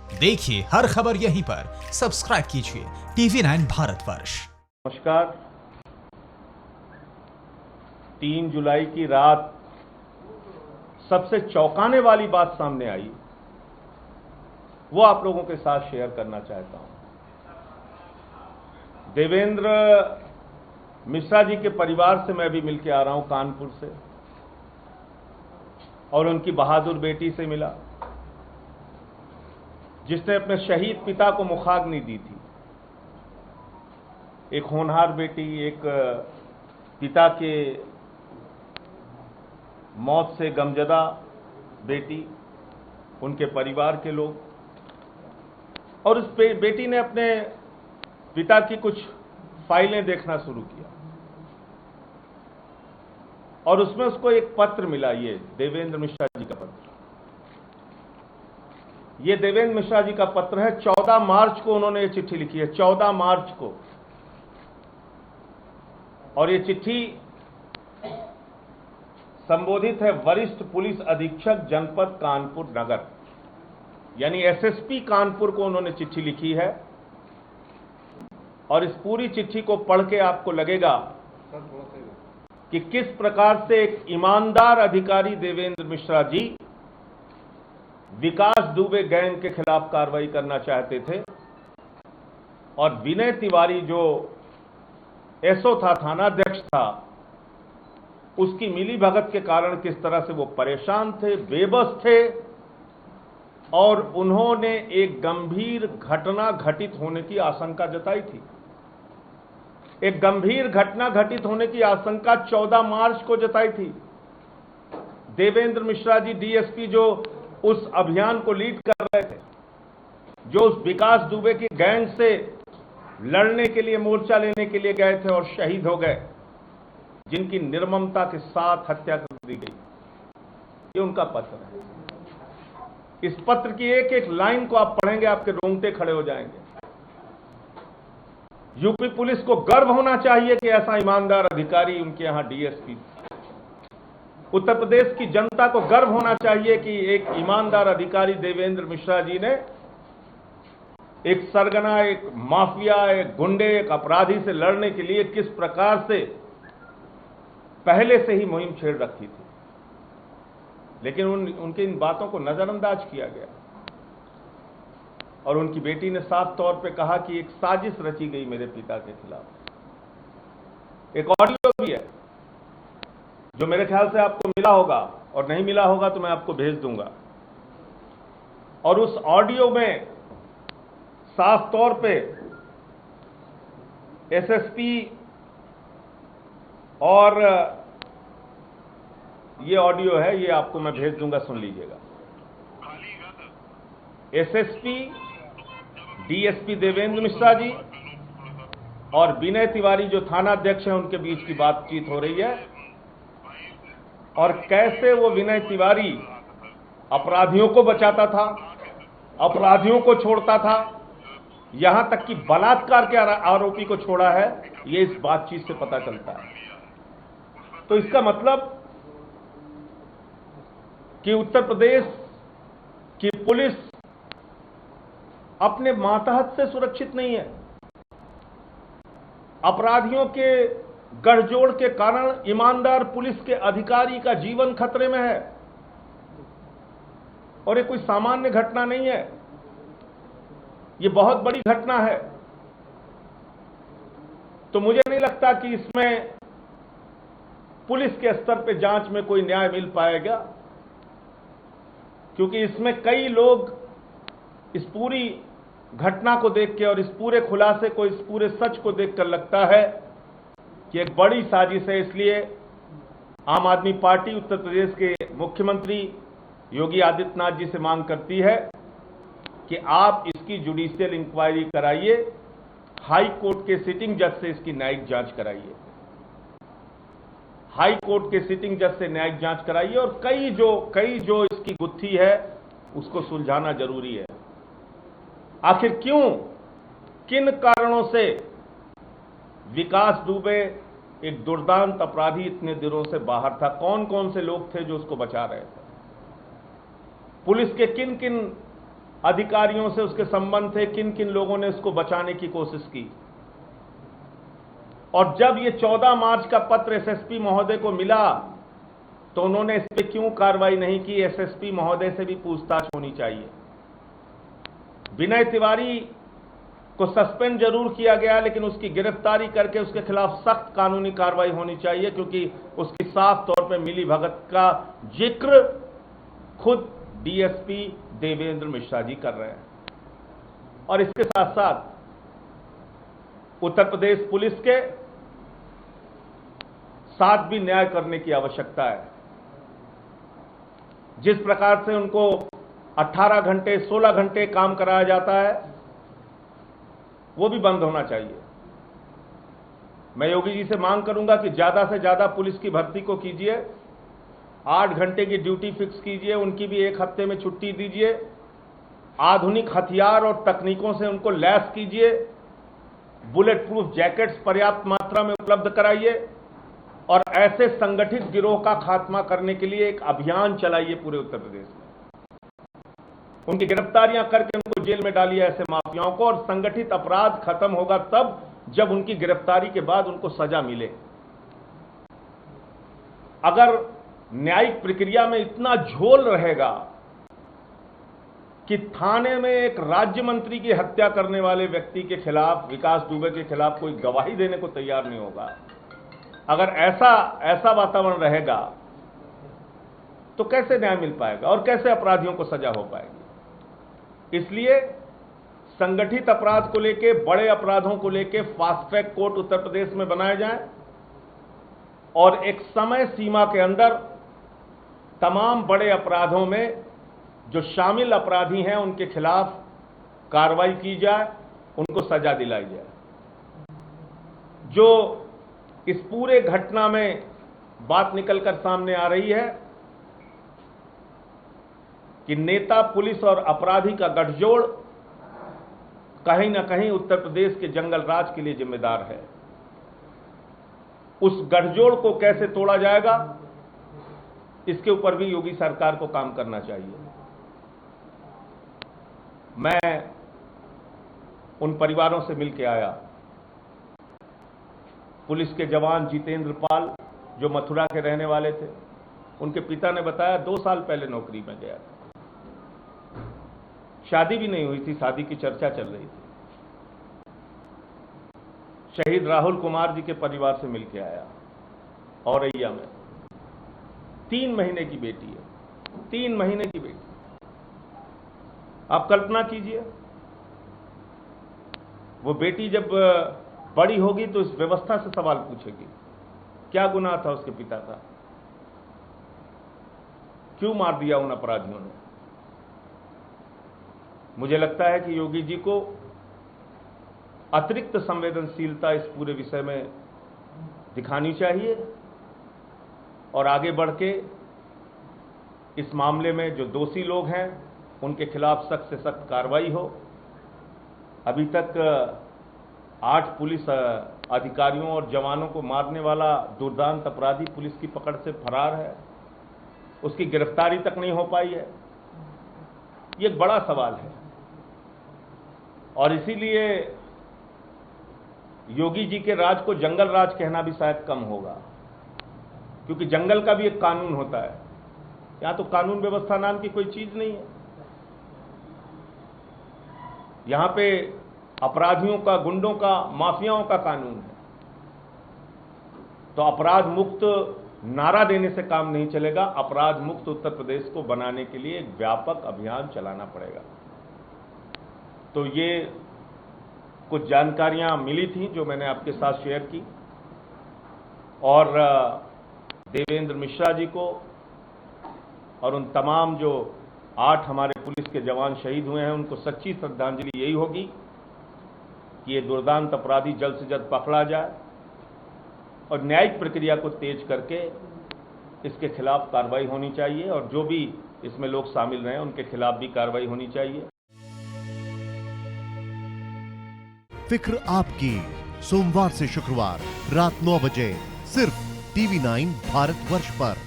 देखिए हर खबर यहीं पर, सब्सक्राइब कीजिए TV9 भारतवर्ष। नमस्कार। 3 जुलाई की रात सबसे चौंकाने वाली बात सामने आई, वो आप लोगों के साथ शेयर करना चाहता हूं। देवेंद्र मिश्रा जी के परिवार से मैं भी मिलकर आ रहा हूं कानपुर से, और उनकी बहादुर बेटी से मिला जिसने अपने शहीद पिता को मुखाग्नि दी थी। एक होनहार बेटी, एक पिता के मौत से गमजदा बेटी, उनके परिवार के लोग, और उस बेटी ने अपने पिता की कुछ फाइलें देखना शुरू किया और उसमें उसको एक पत्र मिला। ये देवेंद्र मिश्रा जी का पत्र, ये देवेंद्र मिश्रा जी का पत्र है। 14 मार्च को उन्होंने ये चिट्ठी लिखी है, 14 मार्च को। और ये चिट्ठी संबोधित है वरिष्ठ पुलिस अधीक्षक जनपद कानपुर नगर, यानी एसएसपी कानपुर को उन्होंने चिट्ठी लिखी है। और इस पूरी चिट्ठी को पढ़ के आपको लगेगा कि किस प्रकार से एक ईमानदार अधिकारी देवेंद्र मिश्रा जी विकास दुबे गैंग के खिलाफ कार्रवाई करना चाहते थे, और विनय तिवारी जो एसओ था, थानाध्यक्ष था, उसकी मिलीभगत के कारण किस तरह से वो परेशान थे, बेबस थे, और उन्होंने एक गंभीर घटना घटित होने की आशंका जताई थी। एक गंभीर घटना घटित होने की आशंका 14 मार्च को जताई थी। देवेंद्र मिश्रा जी डीएसपी जो उस अभियान को लीड कर रहे थे, जो उस विकास दुबे की गैंग से लड़ने के लिए, मोर्चा लेने के लिए गए थे और शहीद हो गए, जिनकी निर्ममता के साथ हत्या कर दी गई। ये उनका पत्र है। इस पत्र की एक एक लाइन को आप पढ़ेंगे, आपके रोंगटे खड़े हो जाएंगे। यूपी पुलिस को गर्व होना चाहिए कि ऐसा ईमानदार अधिकारी उनके यहां डीएसपी। उत्तर प्रदेश की जनता को गर्व होना चाहिए कि एक ईमानदार अधिकारी देवेंद्र मिश्रा जी ने एक सरगना, एक माफिया, एक गुंडे, एक अपराधी से लड़ने के लिए किस प्रकार से पहले से ही मुहिम छेड़ रखी थी। लेकिन उनकी इन बातों को नजरअंदाज किया गया, और उनकी बेटी ने साफ तौर पे कहा कि एक साजिश रची गई मेरे पिता के खिलाफ। एक ऑडियो भी है जो मेरे ख्याल से आपको मिला होगा, और नहीं मिला होगा तो मैं आपको भेज दूंगा। और उस ऑडियो में साफ तौर पे एसएसपी, और ये ऑडियो है, ये आपको मैं भेज दूंगा, सुन लीजिएगा। एसएसपी, डीएसपी देवेंद्र मिश्रा जी और विनय तिवारी जो थानाध्यक्ष हैं, उनके बीच की बातचीत हो रही है, और कैसे वो विनय तिवारी अपराधियों को बचाता था, अपराधियों को छोड़ता था, यहां तक कि बलात्कार के आरोपी को छोड़ा है, ये इस बातचीत से पता चलता है। तो इसका मतलब कि उत्तर प्रदेश की पुलिस अपने मातहत से सुरक्षित नहीं है। अपराधियों के गठजोड़ के कारण ईमानदार पुलिस के अधिकारी का जीवन खतरे में है, और ये कोई सामान्य घटना नहीं है, ये बहुत बड़ी घटना है। तो मुझे नहीं लगता कि इसमें पुलिस के स्तर पे जांच में कोई न्याय मिल पाएगा, क्योंकि इसमें कई लोग इस पूरी घटना को देख के और इस पूरे खुलासे को, इस पूरे सच को देखकर लगता है कि एक बड़ी साजिश है। इसलिए आम आदमी पार्टी उत्तर प्रदेश के मुख्यमंत्री योगी आदित्यनाथ जी से मांग करती है कि आप इसकी जुडिशियल इंक्वायरी कराइए, हाई कोर्ट के सिटिंग जज से इसकी न्यायिक जांच कराइए, हाई कोर्ट के सिटिंग जज से न्यायिक जांच कराइए, और कई जो इसकी गुत्थी है उसको सुलझाना जरूरी है। आखिर क्यों, किन कारणों से विकास दुबे एक दुर्दांत अपराधी इतने दिनों से बाहर था? कौन कौन से लोग थे जो उसको बचा रहे थे? पुलिस के किन किन अधिकारियों से उसके संबंध थे, किन किन लोगों ने उसको बचाने की कोशिश की। और जब ये 14 मार्च का पत्र एसएसपी महोदय को मिला तो उन्होंने इस पे क्यों कार्रवाई नहीं की? एसएसपी महोदय से भी पूछताछ होनी चाहिए। विनय तिवारी को सस्पेंड जरूर किया गया, लेकिन उसकी गिरफ्तारी करके उसके खिलाफ सख्त कानूनी कार्रवाई होनी चाहिए, क्योंकि उसकी साफ तौर पे मिली भगत का जिक्र खुद डीएसपी देवेंद्र मिश्रा जी कर रहे हैं। और इसके साथ साथ उत्तर प्रदेश पुलिस के साथ भी न्याय करने की आवश्यकता है। जिस प्रकार से उनको 18 घंटे 16 घंटे काम कराया जाता है, वो भी बंद होना चाहिए। मैं योगी जी से मांग करूंगा कि ज्यादा से ज्यादा पुलिस की भर्ती को कीजिए, 8 घंटे की ड्यूटी फिक्स कीजिए, उनकी भी 1 हफ्ते में छुट्टी दीजिए, आधुनिक हथियार और तकनीकों से उनको लैस कीजिए, बुलेट प्रूफ जैकेट्स पर्याप्त मात्रा में उपलब्ध कराइए और ऐसे संगठित गिरोह का खात्मा करने के लिए एक अभियान चलाइए पूरे उत्तर प्रदेश में। उनकी गिरफ्तारियां करके उनको जेल में डालिए, ऐसे माफियाओं को। और संगठित अपराध खत्म होगा तब जब उनकी गिरफ्तारी के बाद उनको सजा मिले। अगर न्यायिक प्रक्रिया में इतना झोल रहेगा कि थाने में एक राज्य मंत्री की हत्या करने वाले व्यक्ति के खिलाफ, विकास दुबे के खिलाफ, कोई गवाही देने को तैयार नहीं होगा, अगर ऐसा वातावरण रहेगा तो कैसे न्याय मिल पाएगा और कैसे अपराधियों को सजा हो पाएगी? इसलिए संगठित अपराध को लेके, बड़े अपराधों को लेके fast track court Uttar Pradesh में बनाए जाएं और एक समय सीमा के अंदर तमाम बड़े अपराधों में जो शामिल अपराधी हैं उनके खिलाफ कार्रवाई की जाए, उनको सजा दिलाई जाए। जो इस पूरे घटना में बात निकलकर सामने आ रही है कि नेता पुलिस और अपराधी का गठजोड़ कहीं ना कहीं उत्तर प्रदेश के जंगल राज के लिए जिम्मेदार है। उस गठजोड़ को कैसे तोड़ा जाएगा, इसके ऊपर भी योगी सरकार को काम करना चाहिए। मैं उन परिवारों से मिलकर आया। पुलिस के जवान जितेंद्र पाल जो मथुरा के रहने वाले थे, उनके पिता ने बताया 2 साल पहले नौकरी में गया था, शादी भी नहीं हुई थी, शादी की चर्चा चल रही थी। शहीद राहुल कुमार जी के परिवार से मिलकर आया औरैया में। 3 महीने की बेटी है, 3 महीने की बेटी। आप कल्पना कीजिए, वो बेटी जब बड़ी होगी तो इस व्यवस्था से सवाल पूछेगी, क्या गुनाह था उसके पिता का, क्यों मार दिया उन अपराधियों ने। मुझे लगता है कि योगी जी को अतिरिक्त संवेदनशीलता इस पूरे विषय में दिखानी चाहिए और आगे बढ़ के इस मामले में जो दोषी लोग हैं उनके खिलाफ सख्त से सख्त कार्रवाई हो। अभी तक 8 पुलिस अधिकारियों और जवानों को मारने वाला दुर्दांत अपराधी पुलिस की पकड़ से फरार है, उसकी गिरफ्तारी तक नहीं हो पाई है। ये एक बड़ा सवाल है और इसीलिए योगी जी के राज को जंगल राज कहना भी शायद कम होगा, क्योंकि जंगल का भी एक कानून होता है। यहां तो कानून व्यवस्था नाम की कोई चीज नहीं है। यहां पे अपराधियों का, गुंडों का, माफियाओं का कानून है। तो अपराध मुक्त नारा देने से काम नहीं चलेगा। अपराध मुक्त उत्तर प्रदेश को बनाने के लिए एक व्यापक अभियान चलाना पड़ेगा। तो ये कुछ जानकारियां मिली थी जो मैंने आपके साथ शेयर की और देवेंद्र मिश्रा जी को और उन तमाम जो 8 हमारे पुलिस के जवान शहीद हुए हैं उनको सच्ची श्रद्धांजलि यही होगी कि ये दुर्दांत अपराधी जल्द से जल्द पकड़ा जाए और न्यायिक प्रक्रिया को तेज करके इसके खिलाफ कार्रवाई होनी चाहिए और जो भी इसमें लोग शामिल रहे उनके खिलाफ भी कार्रवाई होनी चाहिए। फिक्र आपकी, सोमवार से शुक्रवार रात 9 बजे सिर्फ TV9 भारतवर्ष पर।